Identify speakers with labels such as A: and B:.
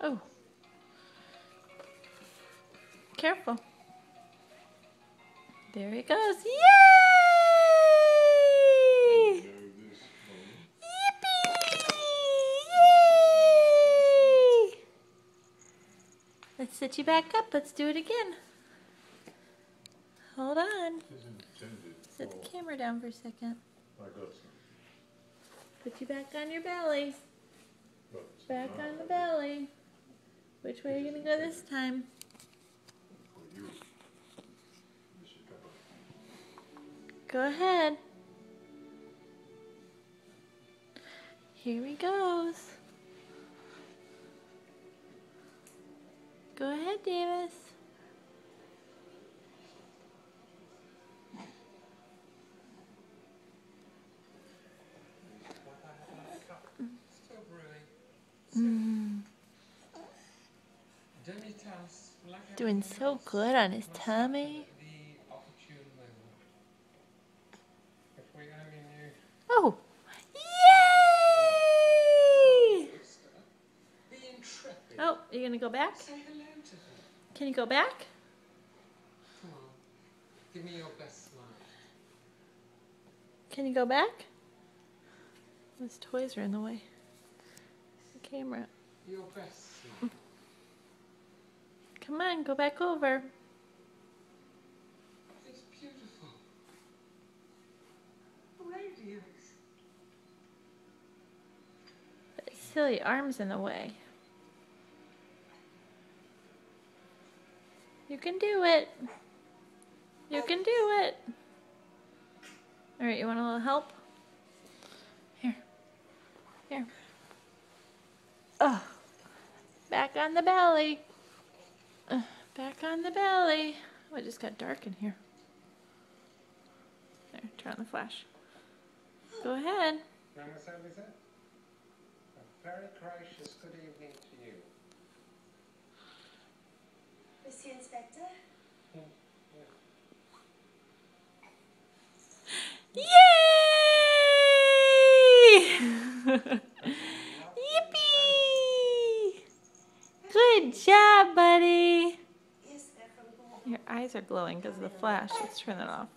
A: Oh. Careful. There he goes. Yay! Yippee! Yay! Let's sit you back up. Let's do it again. Hold on. Set the camera down for a second. Put you back on your belly. Back on the belly. Which way are you going to go this time? Go ahead. Here he goes. Go ahead, Davis. Doing so good on his tummy. Oh! Yay! Oh, are you going to go back? Can you go back?
B: Come on. Give me your best smile.
A: Can you go back? Those toys are in the way. The camera.
B: Your best smile.
A: Come on, go back over.
B: It's beautiful. Radiant.
A: But his silly arm's in the way. You can do it. You can do it. Alright, you want a little help? Here. Here. Oh. Back on the belly. Back on the belly. Oh, it just got dark in here. There, turn on the flash. Go ahead.
B: Mademoiselle Lisette, a very gracious good evening to you.
C: Monsieur Inspector?
A: Yay! Yippee! Good job, buddy.
C: Yes, they're from Bournemouth.
A: Your eyes are glowing because of the flash. Let's turn that off.